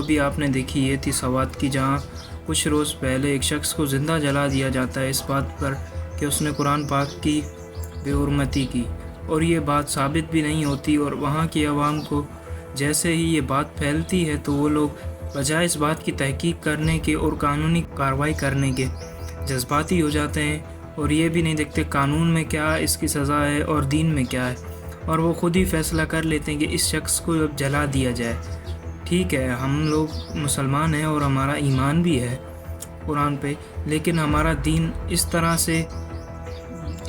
अभी आपने देखी ये थी सवात की, जहाँ कुछ रोज़ पहले एक शख्स को ज़िंदा जला दिया जाता है इस बात पर कि उसने कुरान पाक की बेहुरमती की, और ये बात साबित भी नहीं होती। और वहाँ की आवाम को जैसे ही ये बात फैलती है तो वो लोग बजाय इस बात की तहकीक करने के और कानूनी कार्रवाई करने के जज्बाती हो जाते हैं, और ये भी नहीं देखते कानून में क्या इसकी सज़ा है और दीन में क्या है, और वो ख़ुद ही फैसला कर लेते हैं कि इस शख्स को अब जला दिया जाए। ठीक है, हम लोग मुसलमान हैं और हमारा ईमान भी है कुरान पे, लेकिन हमारा दीन इस तरह से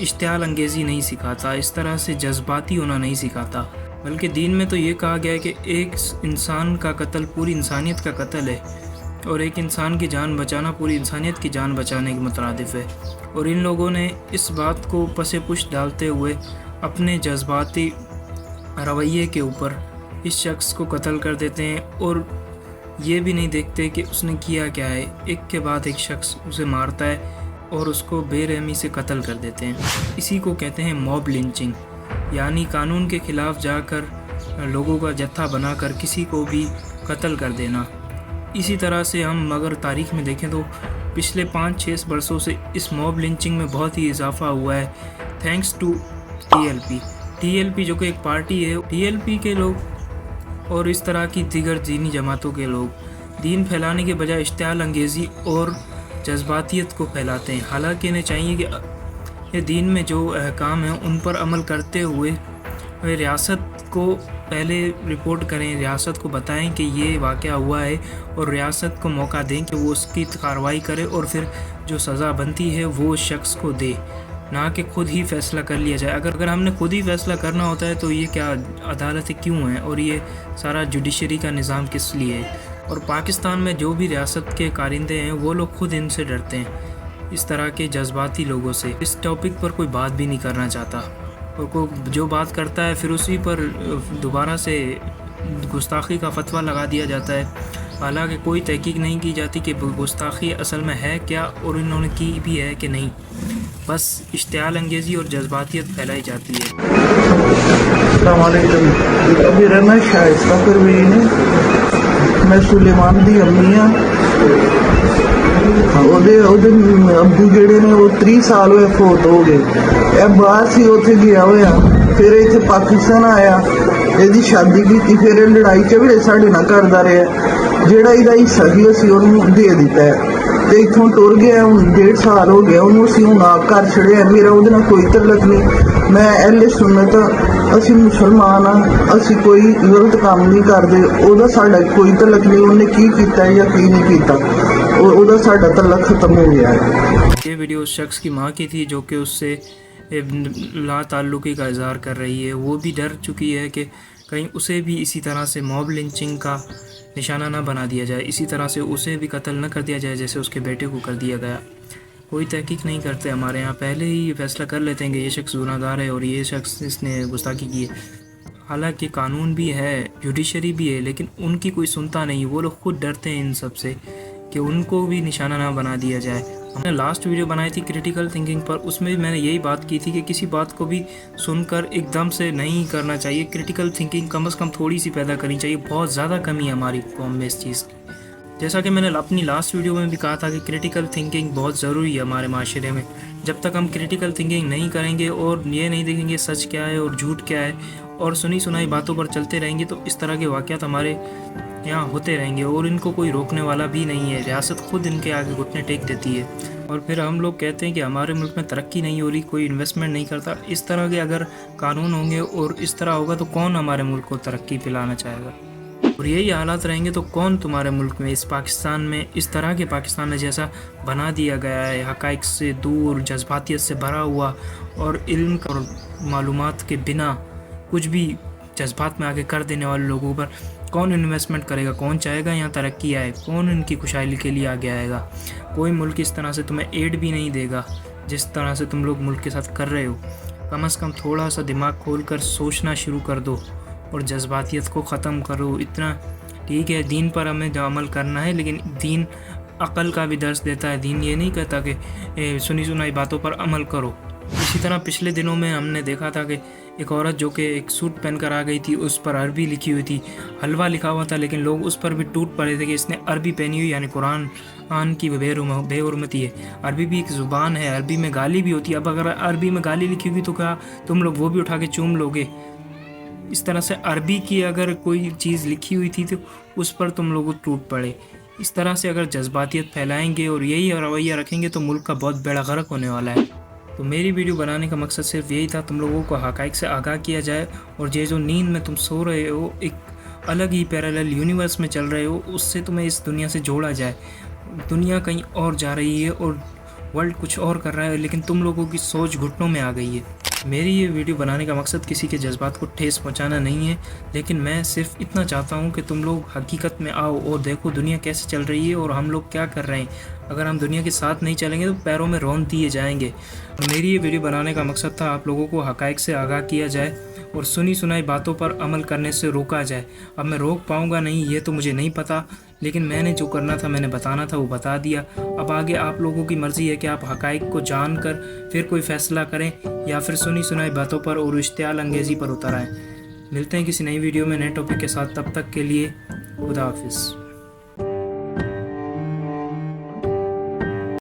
इश्तियाल अंगेज़ी नहीं सिखाता, इस तरह से जज्बाती होना नहीं सिखाता। बल्कि दीन में तो ये कहा गया है कि एक इंसान का कत्ल पूरी इंसानियत का कत्ल है, और एक इंसान की जान बचाना पूरी इंसानियत की जान बचाने के मुतरादिफ है। और इन लोगों ने इस बात को पसे पुश डालते हुए अपने जज्बाती रवैये के ऊपर इस शख्स को कत्ल कर देते हैं, और ये भी नहीं देखते कि उसने किया क्या है। एक के बाद एक शख्स उसे मारता है और उसको बेरहमी से कत्ल कर देते हैं। इसी को कहते हैं मॉब लिंचिंग, यानी कानून के ख़िलाफ़ जाकर लोगों का जत्था बनाकर किसी को भी कत्ल कर देना। इसी तरह से हम अगर तारीख़ में देखें तो पिछले 5-6 वर्षों से इस मॉब लिंचिंग में बहुत ही इजाफा हुआ है, थैंक्स टू टीएलपी जो कि एक पार्टी है। टीएलपी के लोग और इस तरह की दीगर दीनी जमातों के लोग दीन फैलाने के बजाय इश्तियाल अंगेज़ी और जज्बातियत को फैलाते हैं। हालांकि इन्हें चाहिए कि ये दीन में जो अहकाम हैं उन पर अमल करते हुए रियासत को पहले रिपोर्ट करें, रियासत को बताएं कि ये वाक़या हुआ है, और रियासत को मौका दें कि वो उसकी कार्रवाई करे और फिर जो सज़ा बनती है वो उस शख्स को दे, ना कि खुद ही फ़ैसला कर लिया जाए। अगर हमने खुद ही फ़ैसला करना होता है तो ये क्या अदालतें क्यों हैं, और ये सारा जुडिशरी का निज़ाम किस लिए है। और पाकिस्तान में जो भी रियासत के कारिंदे हैं वो लोग खुद इनसे डरते हैं, इस तरह के जज्बाती लोगों से। इस टॉपिक पर कोई बात भी नहीं करना चाहता, और कोई जो बात करता है फिर उसी पर दोबारा से गुस्ताखी का फतवा लगा दिया जाता है। हालांकि कोई तहकीक नहीं की जाती कि गुस्ताखी असल में है क्या और इन्होंने की भी है कि नहीं, बस इश्तियाल अंगेज़ी और जज्बातियत फैलाई जाती है। अभी रहना शाइस्ता परवीन है, मैं सुलेमान दी अम्मी हाँ। ਉਹਦੇ ਅੱਬੂ ਜਿਹੜੇ ਨੇ ਉਹ 30 ਸਾਲ ਹੋਏ ਫੌਤ ਹੋ ਗਏ। ਇਹ ਬਾਹਰ ਸੀ, ਉੱਥੇ ਗਿਆ ਹੋਇਆ, ਫਿਰ ਇੱਥੇ ਪਾਕਿਸਤਾਨ ਆਇਆ, ਇਹਦੀ ਸ਼ਾਦੀ ਕੀਤੀ, ਫਿਰ ਇਹ ਲੜਾਈ ਝਗੜੇ ਸਾਡੇ ਨਾਲ ਕਰਦਾ ਰਿਹਾ। ਜਿਹੜਾ ਇਹਦਾ ਹਿੱਸਾ ਸੀ ਅਸੀਂ ਉਹਨੂੰ ਦੇ ਦਿੱਤਾ ਤੇ ਇੱਥੋਂ ਟੁਰ ਗਿਆ। ਹੁਣ 1.5 ਸਾਲ ਹੋ ਗਿਆ ਉਹਨੂੰ, ਅਸੀਂ ਹੁਣ ਆਪ ਘਰ ਛੜਿਆ। ਮੇਰਾ ਉਹਦੇ ਨਾਲ ਕੋਈ ਤਲਕ ਨਹੀਂ, ਮੈਂ ਅਹਿਲੇ ਸੁन्नत ਹਾਂ, ਅਸੀਂ ਮੁਸਲਮਾਨ ਹਾਂ, ਅਸੀਂ ਕੋਈ ਗਲਤ ਕੰਮ ਨਹੀਂ ਕਰਦੇ। ਉਹਦਾ ਸਾਡਾ ਕੋਈ ਤਲਕ ਨਹੀਂ, ਉਹਨੇ ਕੀ ਕੀਤਾ ਜਾਂ ਕੀ नहीं ਕੀਤਾ, ਉਹਦਾ ਸਾਡਾ ਤਲਕ ਖਤਮ हो गया है। ये वीडियो उस शख्स की माँ की थी जो कि उससे ला ताल्लुकी का इजहार कर रही है। वो भी डर चुकी है कि कहीं उसे भी इसी तरह से मॉब लिंचिंग का निशाना ना बना दिया जाए, इसी तरह से उसे भी कत्ल न कर दिया जाए जैसे उसके बेटे को कर दिया गया। कोई तहकीक नहीं करते हमारे यहाँ, पहले ही ये फैसला कर लेते हैं कि ये शख्स गुनाहगार है और ये शख्स इसने गुस्ताखी की है। हालांकि कानून भी है, जुडिशरी भी है, लेकिन उनकी कोई सुनता नहीं। वो लोग खुद डरते हैं इन सब से कि उनको भी निशाना ना बना दिया जाए। हमने लास्ट वीडियो बनाई थी क्रिटिकल थिंकिंग पर, उसमें भी मैंने यही बात की थी कि किसी बात को भी सुनकर एकदम से नहीं करना चाहिए। क्रिटिकल थिंकिंग कम से कम थोड़ी सी पैदा करनी चाहिए। बहुत ज़्यादा कमी है हमारी कौम में इस चीज़ की। जैसा कि मैंने अपनी लास्ट वीडियो में भी कहा था कि क्रिटिकल थिंकिंग बहुत ज़रूरी है हमारे माशरे में। जब तक हम क्रिटिकल थिंकिंग नहीं करेंगे और ये नहीं देखेंगे सच क्या है और झूठ क्या है, और सुनी सुनाई बातों पर चलते रहेंगे, तो इस तरह के वाक़यात हमारे यहाँ होते रहेंगे और इनको कोई रोकने वाला भी नहीं है। रियासत खुद इनके आगे घुटने टेक देती है, और फिर हम लोग कहते हैं कि हमारे मुल्क में तरक्की नहीं हो रही, कोई इन्वेस्टमेंट नहीं करता। इस तरह के अगर कानून होंगे और इस तरह होगा तो कौन हमारे मुल्क को तरक्की पिलाना चाहेगा। और यही हालात रहेंगे तो कौन तुम्हारे मुल्क में, इस पाकिस्तान में, इस तरह के पाकिस्तान में जैसा बना दिया गया है, हक़ाइक़ से दूर, जज्बातियत से भरा हुआ और इल्म और मालूमात के बिना कुछ भी जज्बात में आगे कर देने वाले लोगों पर कौन इन्वेस्टमेंट करेगा, कौन चाहेगा यहाँ तरक्की आए, कौन इनकी खुशहाली के लिए आगे आएगा। कोई मुल्क इस तरह से तुम्हें एड भी नहीं देगा जिस तरह से तुम लोग मुल्क के साथ कर रहे हो। कम से कम थोड़ा सा दिमाग खोल कर सोचना शुरू कर दो और जज्बातियत को ख़त्म करो। इतना ठीक है, दीन पर हमें जो अमल करना है, लेकिन दीन अक़ल का भी दर्स देता है। दीन ये नहीं कहता कि सुनी सुनाई बातों पर अमल करो। इसी तरह पिछले दिनों में हमने देखा था कि एक औरत जो कि एक सूट पहनकर आ गई थी, उस पर अरबी लिखी हुई थी, हलवा लिखा हुआ था, लेकिन लोग उस पर भी टूट पड़े थे कि इसने अरबी पहनी हुई, यानी कुरान की बेहुरमती है। अरबी भी एक ज़ुबान है, अरबी में गाली भी होती है। अब अगर अरबी में गाली लिखी हुई तो क्या तुम लोग वो भी उठा के चूम लोगे? इस तरह से अरबी की अगर कोई चीज़ लिखी हुई थी तो उस पर तुम लोग टूट पड़े। इस तरह से अगर जज्बातियत फैलाएंगे और यही रवैया रखेंगे तो मुल्क का बहुत बेड़ा गर्क होने वाला है। तो मेरी वीडियो बनाने का मकसद सिर्फ यही था, तुम लोगों को हक़ाइक़ से आगाह किया जाए, और ये जो नींद में तुम सो रहे हो, एक अलग ही पैरेलल यूनिवर्स में चल रहे हो, उससे तुम्हें इस दुनिया से जोड़ा जाए। दुनिया कहीं और जा रही है और वर्ल्ड कुछ और कर रहा है, लेकिन तुम लोगों की सोच घुटनों में आ गई है। मेरी ये वीडियो बनाने का मकसद किसी के जज्बात को ठेस पहुंचाना नहीं है, लेकिन मैं सिर्फ इतना चाहता हूं कि तुम लोग हकीकत में आओ और देखो दुनिया कैसे चल रही है और हम लोग क्या कर रहे हैं। अगर हम दुनिया के साथ नहीं चलेंगे तो पैरों में रौंद दिए जाएंगे। और मेरी ये वीडियो बनाने का मकसद था आप लोगों को हक़ाइक़ से आगाह किया जाए और सुनी सुनाई बातों पर अमल करने से रोका जाए। अब मैं रोक पाऊँगा नहीं ये तो मुझे नहीं पता, लेकिन मैंने जो करना था, मैंने बताना था, वो बता दिया। अब आगे आप लोगों की मर्ज़ी है कि आप हक़ाइक़ को जान कर फिर कोई फ़ैसला करें या फिर सुनी सुनाई बातों पर और इश्तियाल अंगेज़ी पर उतर आएँ। मिलते हैं किसी नई वीडियो में नए टॉपिक के साथ, तब तक के लिए खुदा हाफिज़।